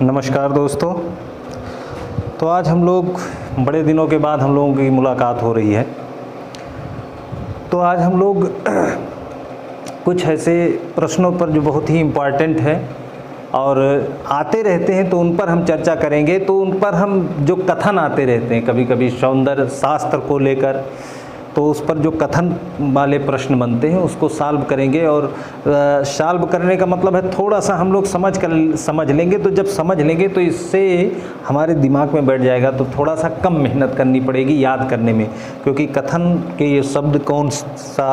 नमस्कार दोस्तों। तो आज हम लोग बड़े दिनों के बाद हम लोगों की मुलाकात हो रही है। तो आज हम लोग कुछ ऐसे प्रश्नों पर जो बहुत ही इम्पॉर्टेंट है और आते रहते हैं तो उन पर हम चर्चा करेंगे। तो उन पर हम जो कथन आते रहते हैं कभी कभी सौंदर्य शास्त्र को लेकर, तो उस पर जो कथन वाले प्रश्न बनते हैं उसको सॉल्व करेंगे। और सॉल्व करने का मतलब है थोड़ा सा हम लोग समझ लेंगे। तो जब समझ लेंगे तो इससे हमारे दिमाग में बैठ जाएगा, तो थोड़ा सा कम मेहनत करनी पड़ेगी याद करने में, क्योंकि कथन के ये शब्द कौन सा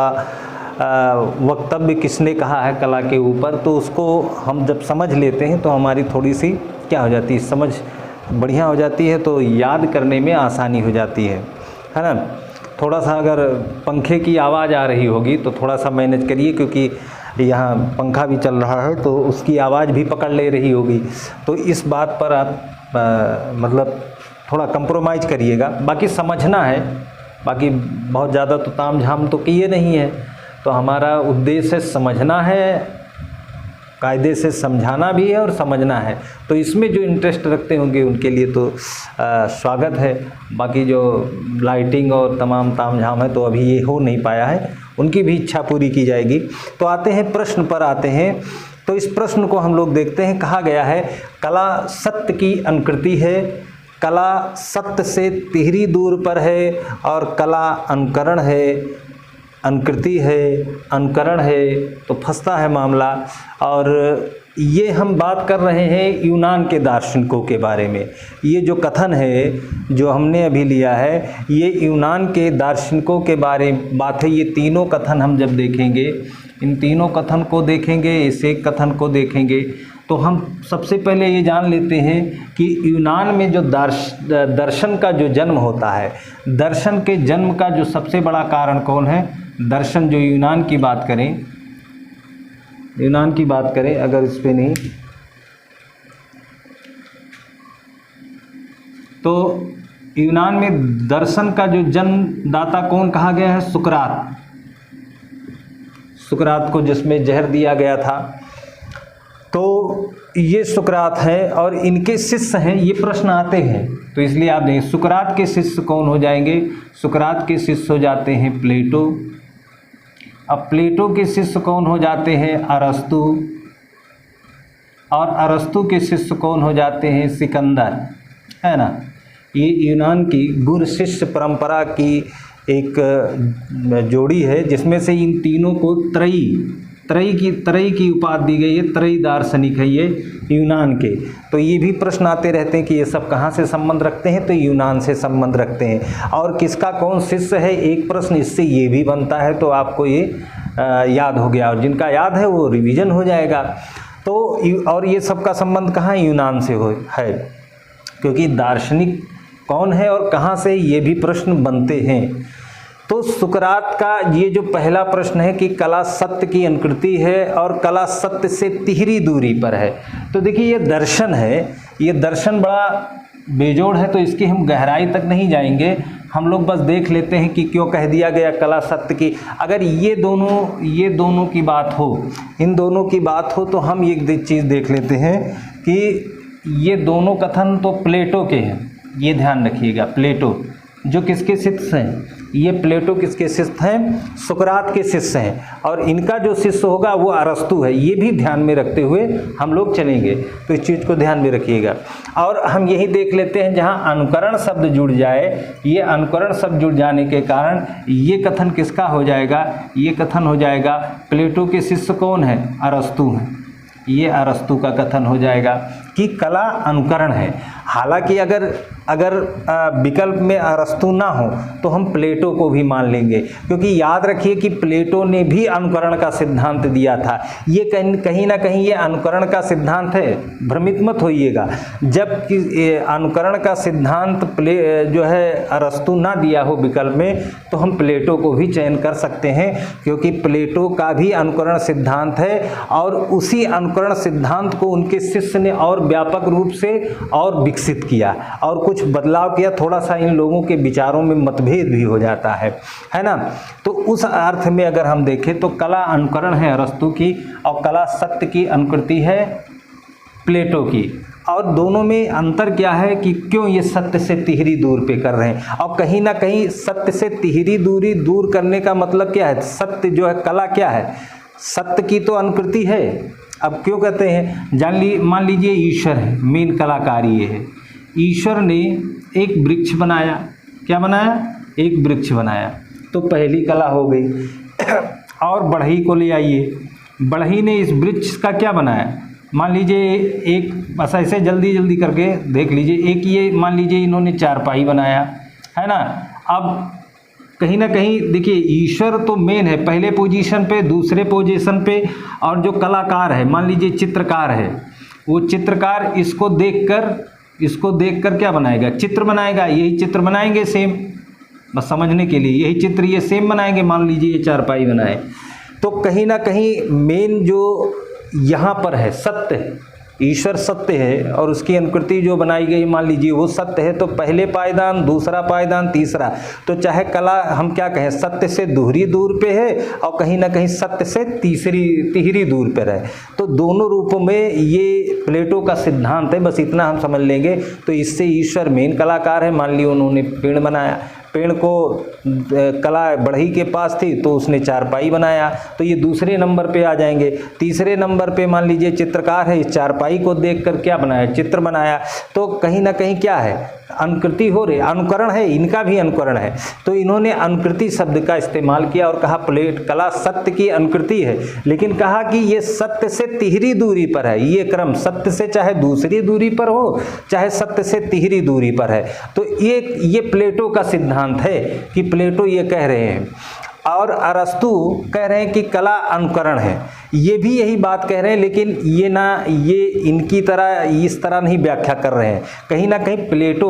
वक्तव्य किसने कहा है कला के ऊपर, तो उसको हम जब समझ लेते हैं तो हमारी थोड़ी सी क्या हो जाती है, समझ बढ़िया हो जाती है, तो याद करने में आसानी हो जाती है ना। थोड़ा सा अगर पंखे की आवाज़ आ रही होगी तो थोड़ा सा मैनेज करिए, क्योंकि यहाँ पंखा भी चल रहा है तो उसकी आवाज़ भी पकड़ ले रही होगी। तो इस बात पर आप मतलब थोड़ा कंप्रोमाइज़ करिएगा। बाकी समझना है, बाकी बहुत ज़्यादा तो ताम झाम तो किए नहीं है। तो हमारा उद्देश्य समझना है, कायदे से समझाना भी है और समझना है। तो इसमें जो इंटरेस्ट रखते होंगे उनके लिए तो स्वागत है। बाकी जो लाइटिंग और तमाम ताम झाम है तो अभी ये हो नहीं पाया है, उनकी भी इच्छा पूरी की जाएगी। तो आते हैं प्रश्न पर आते हैं। तो इस प्रश्न को हम लोग देखते हैं। कहा गया है कला सत्य की अनुकृति है, कला सत्य से तिहरी दूर पर है और कला अनुकरण है, अनुकृति है, अनुकरण है। तो फंसता है मामला। और ये हम बात कर रहे हैं यूनान के दार्शनिकों के बारे में। ये जो कथन है जो हमने अभी लिया है ये यूनान के दार्शनिकों के बारे में बात है। ये तीनों कथन हम जब देखेंगे, इन तीनों कथन को देखेंगे, इस एक कथन को देखेंगे, तो हम सबसे पहले ये जान लेते हैं कि यूनान में जो दर्शन का जो जन्म होता है, दर्शन के जन्म का जो सबसे बड़ा कारण कौन है? दर्शन जो यूनान की बात करें, यूनान की बात करें अगर इस पे नहीं, तो यूनान में दर्शन का जो जन्मदाता कौन कहा गया है? सुकरात। सुकरात को जिसमें जहर दिया गया था, तो ये सुकरात है और इनके शिष्य हैं। ये प्रश्न आते हैं तो इसलिए आप देखें सुकरात के शिष्य कौन हो जाएंगे? सुकरात के शिष्य हो जाते हैं प्लेटो। अब प्लेटो के शिष्य कौन हो जाते हैं? अरस्तु। और अरस्तु के शिष्य कौन हो जाते हैं? सिकंदर, है ना। ये यूनान की गुरु शिष्य परंपरा की एक जोड़ी है, जिसमें से इन तीनों को त्रयी की उपाधि दी गई है। त्रयी दार्शनिक है ये यूनान के। तो ये भी प्रश्न आते रहते हैं कि ये सब कहाँ से संबंध रखते हैं? तो यूनान से संबंध रखते हैं। और किसका कौन शिष्य है, एक प्रश्न इससे ये भी बनता है। तो आपको ये याद हो गया, और जिनका याद है वो रिवीजन हो जाएगा। तो और ये सब का संबंध कहाँ यूनान से है, क्योंकि दार्शनिक कौन है और कहाँ से, ये भी प्रश्न बनते हैं। तो सुकरात का ये जो पहला प्रश्न है कि कला सत्य की अनुकृति है और कला सत्य से तिहरी दूरी पर है। तो देखिए ये दर्शन है, ये दर्शन बड़ा बेजोड़ है, तो इसकी हम गहराई तक नहीं जाएंगे। हम लोग बस देख लेते हैं कि क्यों कह दिया गया कला सत्य की। अगर ये दोनों की बात हो, इन दोनों की बात हो, तो हम एक चीज़ देख लेते हैं कि ये दोनों कथन तो प्लेटो के हैं। ये ध्यान रखिएगा, प्लेटो जो किसके शिष्य हैं? ये प्लेटो किसके शिष्य हैं? सुकरात के शिष्य हैं। और इनका जो शिष्य होगा वो अरस्तु है। ये भी ध्यान में रखते हुए हम लोग चलेंगे, तो इस चीज़ को ध्यान में रखिएगा। और हम यही देख लेते हैं जहाँ अनुकरण शब्द जुड़ जाए, ये अनुकरण शब्द जुड़ जाने के कारण ये कथन किसका हो जाएगा? ये कथन हो जाएगा प्लेटो के शिष्य कौन है? अरस्तु हैं। ये अरस्तु का कथन हो जाएगा कि कला अनुकरण है। हालांकि अगर विकल्प में अरस्तु ना हो तो हम प्लेटो को भी मान लेंगे, क्योंकि याद रखिए कि प्लेटो ने भी अनुकरण का सिद्धांत दिया था। ये कहीं ना कहीं ये अनुकरण का सिद्धांत है, भ्रमित मत होइएगा। जबकि अनुकरण का सिद्धांत जो है अरस्तु ना दिया हो विकल्प में, तो हम प्लेटो को भी चयन कर सकते हैं, क्योंकि प्लेटो का भी अनुकरण सिद्धांत है। और उसी अनुकरण सिद्धांत को उनके शिष्य ने और व्यापक रूप से और विकसित किया और कुछ बदलाव किया। थोड़ा सा इन लोगों के विचारों में मतभेद भी हो जाता है ना। तो उस अर्थ में अगर हम देखें तो कला अनुकरण है अरस्तु की और कला सत्य की अनुकृति है प्लेटो की। और दोनों में अंतर क्या है कि क्यों ये सत्य से तिहरी दूर पे कर रहे हैं। और कहीं ना कहीं सत्य से तिहरी दूरी दूर करने का मतलब क्या है, सत्य जो है कला क्या है, सत्य की तो अनुकृति है। अब क्यों कहते हैं, मान लीजिए ईश्वर है, मेन कलाकार ये है। ईश्वर ने एक वृक्ष बनाया, क्या बनाया, एक वृक्ष बनाया, तो पहली कला हो गई। और बढ़ई को ले आइए, बढ़ई ने इस वृक्ष का क्या बनाया, मान लीजिए एक, बस ऐसे जल्दी जल्दी करके देख लीजिए, एक ये मान लीजिए इन्होंने चारपाई बनाया, है ना। अब कहीं ना कहीं देखिए ईश्वर तो मेन है पहले पोजीशन पे, दूसरे पोजीशन पे, और जो कलाकार है मान लीजिए चित्रकार है, वो चित्रकार इसको देखकर क्या बनाएगा, चित्र बनाएगा। यही चित्र बनाएंगे सेम, बस समझने के लिए यही चित्र ये सेम बनाएंगे। मान लीजिए ये चारपाई बनाए, तो कहीं ना कहीं मेन जो यहाँ पर है सत्य है, ईश्वर सत्य है और उसकी अनुकृति जो बनाई गई मान लीजिए वो सत्य है। तो पहले पायदान, दूसरा पायदान, तीसरा, तो चाहे कला हम क्या कहें, सत्य से दोहरी दूर पे है और कहीं ना कहीं सत्य से तिहरी दूर पे रहे। तो दोनों रूपों में ये प्लेटो का सिद्धांत है, बस इतना हम समझ लेंगे। तो इससे ईश्वर मेन कलाकार है। मान लिया उन्होंने पेड़ बनाया, पेड़ को कला बढ़ई के पास थी तो उसने चारपाई बनाया, तो ये दूसरे नंबर पे आ जाएंगे। तीसरे नंबर पे मान लीजिए चित्रकार है, इस चारपाई को देखकर क्या बनाया, चित्र बनाया। तो कहीं ना कहीं क्या है, अनुकृति हो रही, अनुकरण है, इनका भी अनुकरण है। तो इन्होंने अनुकृति शब्द का इस्तेमाल किया और कहा प्लेट कला सत्य की अनुकृति है, लेकिन कहा कि ये सत्य से तिहरी दूरी पर है। ये क्रम सत्य से चाहे दूसरी दूरी पर हो, चाहे सत्य से तिहरी दूरी पर है। तो ये प्लेटो का सिद्धांत है कि प्लेटो ये कह रहे हैं। और अरस्तु कह रहे हैं कि कला अनुकरण है, ये भी यही बात कह रहे हैं, लेकिन ये इनकी तरह इस तरह नहीं व्याख्या कर रहे हैं। कहीं ना कहीं प्लेटो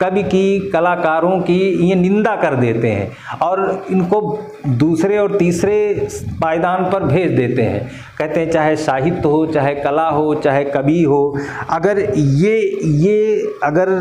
कवि की, कलाकारों की ये निंदा कर देते हैं और इनको दूसरे और तीसरे पायदान पर भेज देते हैं। कहते हैं चाहे साहित्य हो, चाहे कला हो, चाहे कवि हो, अगर ये अगर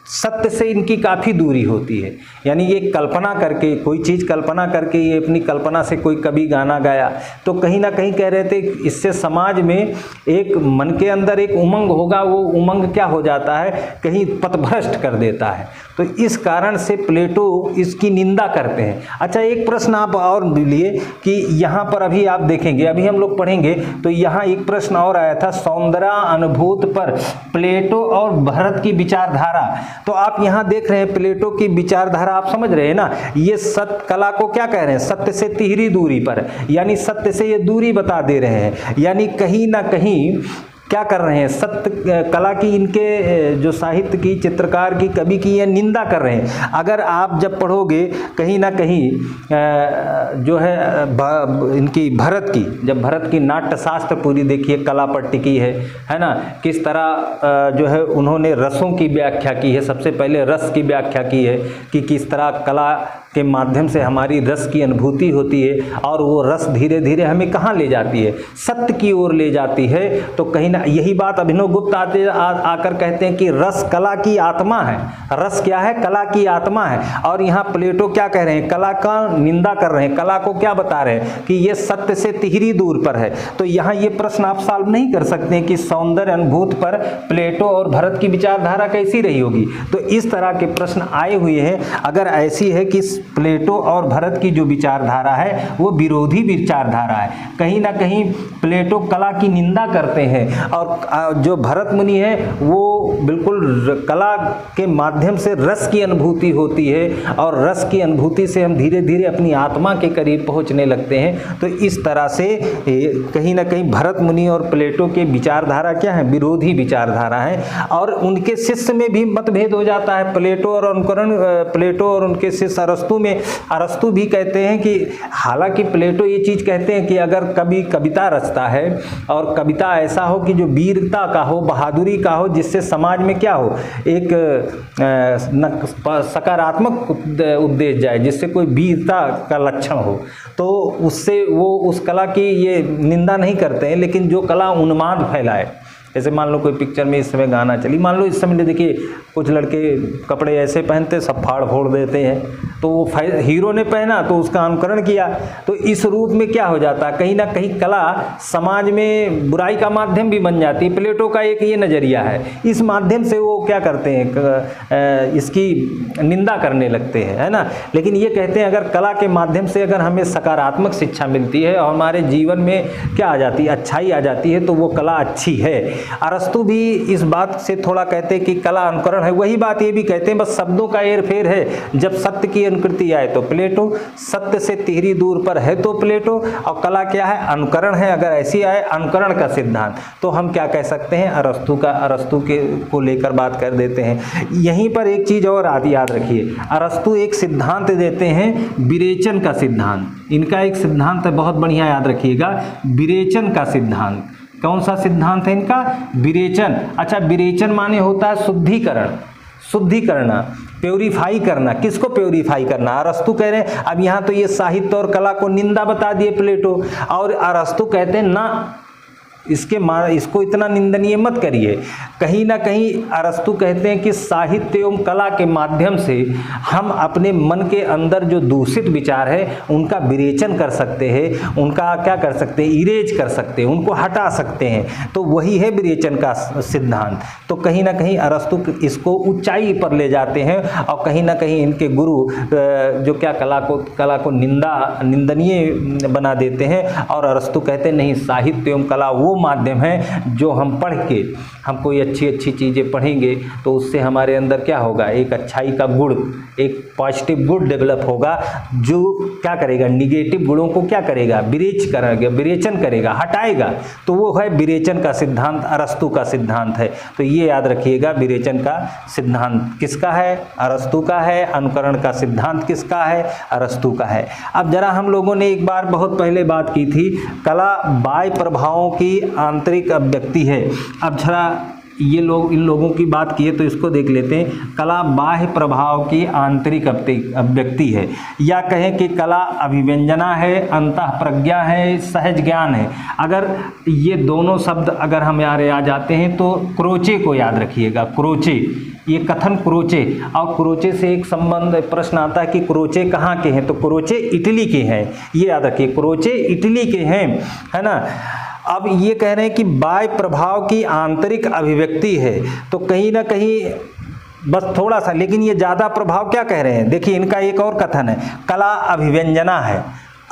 सत्य से इनकी काफ़ी दूरी होती है, यानी ये कल्पना करके, कोई चीज़ कल्पना करके, ये अपनी कल्पना से कोई कवि गाना गाया, तो कहीं ना कहीं कह रहे थे इससे समाज में एक मन के अंदर एक उमंग होगा, वो उमंग क्या हो जाता है, कहीं पथभ्रष्ट कर देता है। तो इस कारण से प्लेटो इसकी निंदा करते हैं। अच्छा, एक प्रश्न आप और लिए कि यहाँ पर अभी आप देखेंगे, अभी हम लोग पढ़ेंगे तो यहाँ एक प्रश्न और आया था, सौंदर्य अनुभूत पर प्लेटो और भरत की विचारधारा। तो आप यहाँ देख रहे हैं प्लेटो की विचारधारा, आप समझ रहे हैं ना, ये सत्य कला को क्या कह रहे हैं, सत्य से तिहरी दूरी पर, यानी सत्य से ये दूरी बता दे रहे हैं, यानी कहीं ना कहीं क्या कर रहे हैं, सत्य कला की, इनके जो साहित्य की, चित्रकार की, कवि की ये निंदा कर रहे हैं। अगर आप जब पढ़ोगे कहीं ना कहीं जो है इनकी भरत की, जब भरत की नाट्यशास्त्र पूरी देखिए कला पर टिकी है ना, किस तरह जो है उन्होंने रसों की व्याख्या की है। सबसे पहले रस की व्याख्या की है कि किस तरह कला के माध्यम से हमारी रस की अनुभूति होती है और वो रस धीरे धीरे हमें कहाँ ले जाती है, सत्य की ओर ले जाती है। तो कहीं ना यही बात अभिनव गुप्त आकर कहते हैं कि रस कला की आत्मा है। रस क्या है, कला की आत्मा है। और यहाँ प्लेटो क्या कह रहे हैं, कला का निंदा कर रहे हैं, कला को क्या बता रहे हैं कि ये सत्य से तिहरी दूर पर है। तो यहाँ ये प्रश्न आप सॉल्व नहीं कर सकते कि सौंदर्य अनुभूत पर प्लेटो और भरत की विचारधारा कैसी रही होगी। तो इस तरह के प्रश्न आए हुए हैं। अगर ऐसी है कि प्लेटो और भरत की जो विचारधारा है वो विरोधी विचारधारा है, कहीं ना कहीं प्लेटो कला की निंदा करते हैं और जो भरत मुनि है वो बिल्कुल कला के माध्यम से रस की अनुभूति होती है और रस की अनुभूति से हम धीरे धीरे अपनी आत्मा के करीब पहुंचने लगते हैं। तो इस तरह से कहीं ना कहीं भरत मुनि और प्लेटो के विचारधारा क्या है, विरोधी विचारधारा है। और उनके शिष्य में भी मतभेद हो जाता है। प्लेटो और उनके शिष्य अरस्तु भी कहते हैं कि हालांकि प्लेटो ये चीज़ कहते हैं कि अगर कभी कविता रचता है और कविता ऐसा हो कि जो वीरता का हो, बहादुरी का हो, जिससे समाज में क्या हो, एक सकारात्मक उद्देश्य जाए, जिससे कोई वीरता का लक्षण हो, तो उससे वो उस कला की ये निंदा नहीं करते हैं। लेकिन जो कला उन्माद फैलाए, जैसे मान लो कोई पिक्चर में इस समय गाना चली, मान लो इस समय देखिए कुछ लड़के कपड़े ऐसे पहनते सब फाड़ फोड़ देते हैं, तो वो हीरो ने पहना तो उसका अनुकरण किया, तो इस रूप में क्या हो जाता है, कहीं ना कहीं कला समाज में बुराई का माध्यम भी बन जाती है। प्लेटो का एक ये नज़रिया है, इस माध्यम से वो क्या करते हैं, इसकी निंदा करने लगते हैं, है ना। लेकिन ये कहते हैं अगर कला के माध्यम से अगर हमें सकारात्मक शिक्षा मिलती है और हमारे जीवन में क्या आ जाती है, अच्छाई आ जाती है, तो वो कला अच्छी है। अरस्तु भी इस बात से थोड़ा कहते हैं कि कला अनुकरण है, वही बात ये भी कहते हैं, बस शब्दों का हेर फेर है। जब सत्य की अनुकृति आए तो प्लेटो, सत्य से तिहरी दूर पर है तो प्लेटो, और कला क्या है, अनुकरण है। अगर ऐसी आए अनुकरण का सिद्धांत, तो हम क्या कह सकते हैं, अरस्तु के को लेकर बात कर देते हैं। यहीं पर एक चीज और याद रखिए, अरस्तु एक सिद्धांत देते हैं विरेचन का सिद्धांत। इनका एक सिद्धांत है, बहुत बढ़िया याद रखिएगा, विरेचन का सिद्धांत। कौन सा सिद्धांत है इनका, विरेचन। अच्छा, विरेचन माने होता है शुद्धिकरण, शुद्धि करना, प्योरीफाई करना। किसको प्योरीफाई करना, अरस्तु कह रहे हैं। अब यहाँ तो ये साहित्य और कला को निंदा बता दिए प्लेटो, और अरस्तु कहते हैं ना, इसको इतना निंदनीय मत करिए। कहीं ना कहीं अरस्तु कहते हैं कि साहित्य एवं कला के माध्यम से हम अपने मन के अंदर जो दूषित विचार है उनका विरेचन कर सकते हैं, उनका क्या कर सकते हैं, इरेज कर सकते हैं, उनको हटा सकते हैं। तो वही है विरेचन का सिद्धांत। तो कहीं ना कहीं अरस्तु इसको ऊंचाई पर ले जाते हैं, और कहीं ना कहीं इनके गुरु जो क्या कला को निंदनीय बना देते हैं। और अरस्तु कहते हैं नहीं, साहित्य एवं कला वो माध्यम है जो हम पढ़ के, हम कोई अच्छी अच्छी चीज़ें पढ़ेंगे तो उससे हमारे अंदर क्या होगा, एक अच्छाई का गुण, एक पॉजिटिव गुण डेवलप होगा, जो क्या करेगा, निगेटिव गुणों को क्या करेगा, विरेचन करेगा, हटाएगा। तो वो है विरेचन का सिद्धांत, अरस्तु का सिद्धांत है। तो ये याद रखिएगा, विरेचन का सिद्धांत किसका है, अरस्तु का है। अनुकरण का सिद्धांत किसका है, अरस्तु का है। अब जरा हम लोगों ने एक बार बहुत पहले बात की थी, कला बाह्य प्रभावों की आंतरिक अभिव्यक्ति है। अब जरा इन लोगों की बात की है तो इसको देख लेते हैं। कला बाह्य प्रभाव की आंतरिक अभिव्यक्ति है, या कहें कि कला अभिव्यंजना है, अंतः प्रज्ञा है, सहज ज्ञान है। अगर ये दोनों शब्द अगर हम यार आ जाते हैं तो क्रोचे को याद रखिएगा, क्रोचे, ये कथन क्रोचे। और क्रोचे से एक संबंध प्रश्न आता है कि क्रोचे कहाँ के हैं, तो क्रोचे इटली के हैं, ये याद रखिए, क्रोचे इटली के हैं, है ना। अब ये कह रहे हैं कि बाह्य प्रभाव की आंतरिक अभिव्यक्ति है, तो कहीं ना कहीं बस थोड़ा सा, लेकिन ये ज़्यादा प्रभाव क्या कह रहे हैं, देखिए इनका एक और कथन है, कला अभिव्यंजना है,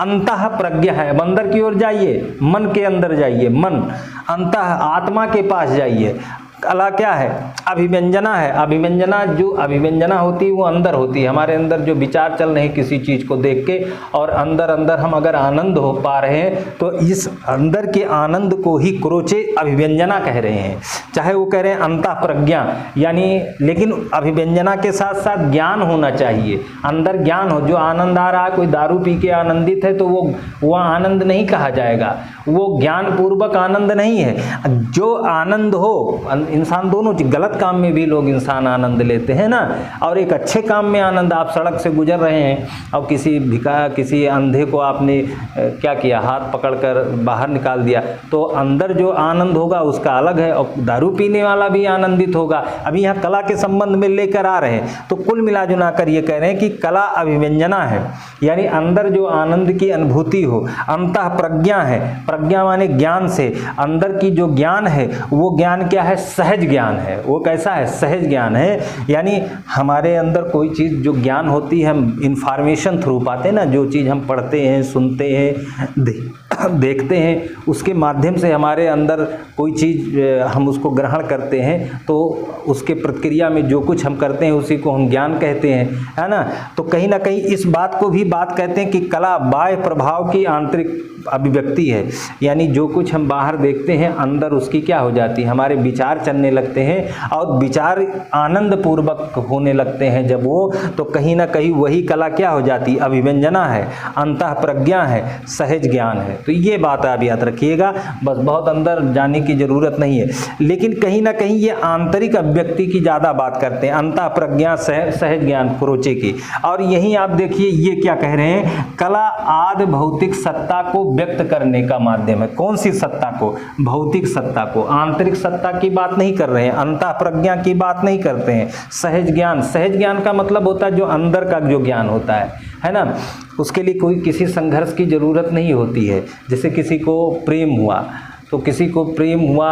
अंतः प्रज्ञा है। अब अंदर की ओर जाइए, मन के अंदर जाइए, मन अंतः आत्मा के पास जाइए। कला क्या है, अभिव्यंजना है। अभिव्यंजना, जो अभिव्यंजना होती है वो अंदर होती है, हमारे अंदर जो विचार चल रहे हैं किसी चीज़ को देख के, और अंदर अंदर हम अगर आनंद हो पा रहे हैं तो इस अंदर के आनंद को ही क्रोचे अभिव्यंजना कह रहे हैं। चाहे वो कह रहे हैं अंतः प्रज्ञा, यानी, लेकिन अभिव्यंजना के साथ साथ ज्ञान होना चाहिए, अंदर ज्ञान हो। जो आनंद आ रहा है, कोई दारू पी के आनंदित है तो वो आनंद नहीं कहा जाएगा, वो ज्ञान पूर्वक आनंद नहीं है। जो आनंद हो, इंसान दोनों गलत काम में भी लोग इंसान आनंद लेते हैं ना, और एक अच्छे काम में आनंद। आप सड़क से गुजर रहे हैं और किसी अंधे को आपने क्या किया, हाथ पकड़कर बाहर निकाल दिया, तो अंदर जो आनंद होगा उसका अलग है, और दारू पीने वाला भी आनंदित होगा। अभी यहाँ कला के संबंध में लेकर आ रहे हैं, तो कुल मिला जुला कर ये कह रहे हैं कि कला अभिव्यंजना है, यानी अंदर जो आनंद की अनुभूति हो। अंतः प्रज्ञा है, प्रज्ञा माने ज्ञान से, अंदर की जो ज्ञान है वो ज्ञान क्या है, सहज ज्ञान है। वो कैसा है, सहज ज्ञान है, यानी हमारे अंदर कोई चीज़ जो ज्ञान होती है, हम इंफॉर्मेशन थ्रू पाते हैं ना, जो चीज़ हम पढ़ते हैं, सुनते हैं, देखते हैं, उसके माध्यम से हमारे अंदर कोई चीज़ हम उसको ग्रहण करते हैं, तो उसके प्रक्रिया में जो कुछ हम करते हैं उसी को हम ज्ञान कहते हैं, है ना। तो कहीं ना कहीं इस बात को भी बात कहते हैं कि कला बाह्य प्रभाव की आंतरिक अभिव्यक्ति है, यानी जो कुछ हम बाहर देखते हैं अंदर उसकी क्या हो जाती है, हमारे विचार चलने लगते हैं, और विचार आनंद पूर्वक होने लगते हैं जब वो, तो कहीं ना कहीं वही कला क्या हो जाती है, अभिव्यंजना है, अंतः प्रज्ञा है, सहज ज्ञान है। तो ये बात आप याद रखिएगा, बस बहुत अंदर जाने की जरूरत नहीं है। लेकिन कहीं ना कहीं ये आंतरिक अभिव्यक्ति की ज़्यादा बात करते हैं, अंतः प्रज्ञा, सहज ज्ञान, क्रोचे की। और यहीं आप देखिए ये क्या कह रहे हैं, कला आदि भौतिक सत्ता को व्यक्त करने का माध्यम माध्यम है। कौन सी सत्ता को? भौतिक सत्ता को। आंतरिक सत्ता की बात नहीं कर रहे हैं, अंतः प्रज्ञा की बात नहीं करते हैं। सहज ज्ञान, सहज ज्ञान का मतलब होता है जो अंदर का जो ज्ञान होता है ना, उसके लिए कोई किसी संघर्ष की ज़रूरत नहीं होती है। जैसे किसी को प्रेम हुआ, तो किसी को प्रेम हुआ,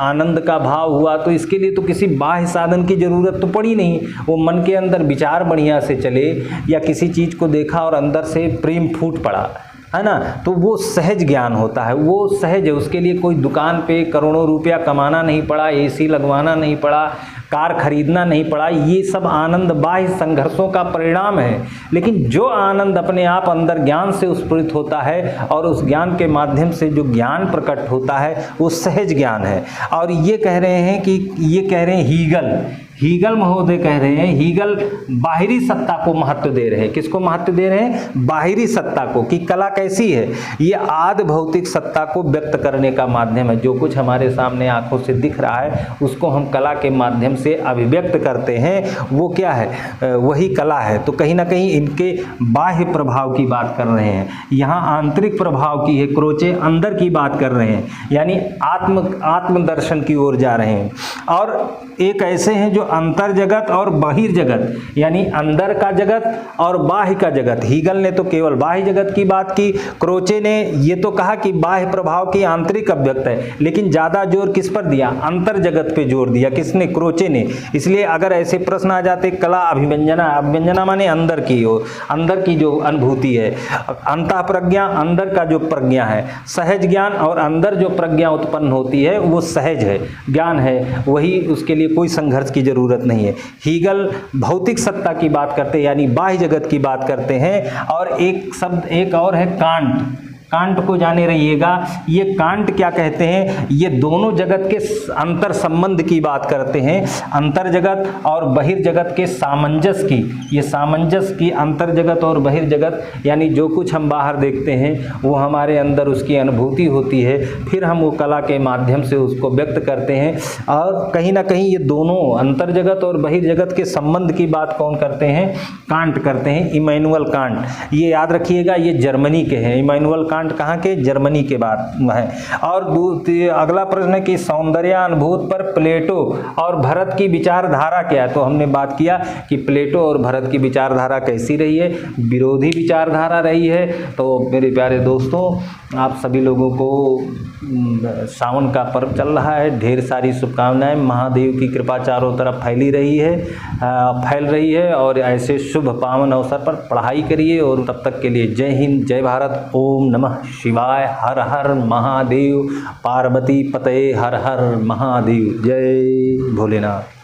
आनंद का भाव हुआ, तो इसके लिए तो किसी बाह्य साधन की ज़रूरत तो पड़ी नहीं। वो मन के अंदर विचार बढ़िया से चले, या किसी चीज़ को देखा और अंदर से प्रेम फूट पड़ा, है ना, तो वो सहज ज्ञान होता है। वो सहज है, उसके लिए कोई दुकान पे करोड़ों रुपया कमाना नहीं पड़ा, एसी लगवाना नहीं पड़ा, कार खरीदना नहीं पड़ा। ये सब आनंद बाह्य संघर्षों का परिणाम है। लेकिन जो आनंद अपने आप अंदर ज्ञान से उत्स्फुरित होता है और उस ज्ञान के माध्यम से जो ज्ञान प्रकट होता है, वो सहज ज्ञान है। और ये कह रहे हैं कि ये कह रहे हैं हीगल महोदय कह रहे हैं, हीगल बाहरी सत्ता को महत्व दे रहे हैं। किसको महत्व दे रहे हैं? बाहरी सत्ता को। कि कला कैसी है? ये आदि भौतिक सत्ता को व्यक्त करने का माध्यम है। जो कुछ हमारे सामने आंखों से दिख रहा है, उसको हम कला के माध्यम से अभिव्यक्त करते हैं, वो क्या है? वही कला है। तो कहीं ना कहीं इनके बाह्य प्रभाव की बात कर रहे हैं, यहाँ आंतरिक प्रभाव की है। क्रोचे अंदर की बात कर रहे हैं, यानी आत्मदर्शन की ओर जा रहे हैं। और एक ऐसे हैं जो अंतर जगत और बाहिर जगत, यानी अंदर का जगत और बाह्य का जगत। हीगल ने तो केवल बाह्य जगत की बात की, क्रोचे ने ये तो कहा कि बाह्य प्रभाव की आंतरिक अभिव्यक्त है, लेकिन ज़्यादा जोर किस पर दिया? अंतर जगत पे जोर दिया। किसने? क्रोचे ने। इसलिए अगर ऐसे प्रश्न आ जाते, कला अभिव्यंजना, अभिव्यंजना माने अंदर की हो, अंदर की जो अनुभूति है, अंतः प्रज्ञा अंदर का जो प्रज्ञा है, सहज ज्ञान और अंदर जो प्रज्ञा उत्पन्न होती है वो सहज है, ज्ञान है, वही, उसके लिए कोई संघर्ष की जरूरत नहीं है। हीगल भौतिक सत्ता की बात करते हैं, यानी बाह्य जगत की बात करते हैं। और एक शब्द एक और है कांट। कांट को जाने रहिएगा। ये कांट क्या कहते हैं? ये दोनों जगत के अंतर संबंध की बात करते हैं, अंतर जगत और बहिर्जगत के सामंजस्य की। ये सामंजस्य की, अंतर जगत और बहिर्जगत, यानी जो कुछ हम बाहर देखते हैं वो हमारे अंदर उसकी अनुभूति होती है, फिर हम वो कला के माध्यम से उसको व्यक्त करते हैं। और कहीं ना कहीं ये दोनों अंतर जगत और बहिर्जगत के संबंध की बात कौन करते हैं? कांट करते हैं, इमैनुअल कांट। ये याद रखिएगा, ये जर्मनी के हैं। इमैनुअल कांट कहाँ के? जर्मनी के बात है। और अगला प्रश्न है कि सौंदर्यानुभूत पर प्लेटो और भरत की विचारधारा क्या है? तो हमने बात किया कि प्लेटो और भरत की विचारधारा कैसी रही है? विरोधी विचारधारा रही है। तो मेरे प्यारे दोस्तों, आप सभी लोगों को सावन का पर्व चल रहा है, ढेर सारी शुभकामनाएं। महादेव की कृपा चारों तरफ फैल रही है और ऐसे शुभ पावन अवसर पर पढ़ाई करिए। और तब तक के लिए जय हिंद, जय भारत, ओम नमः शिवाय, हर हर महादेव, पार्वती पते हर हर महादेव, जय भोलेनाथ।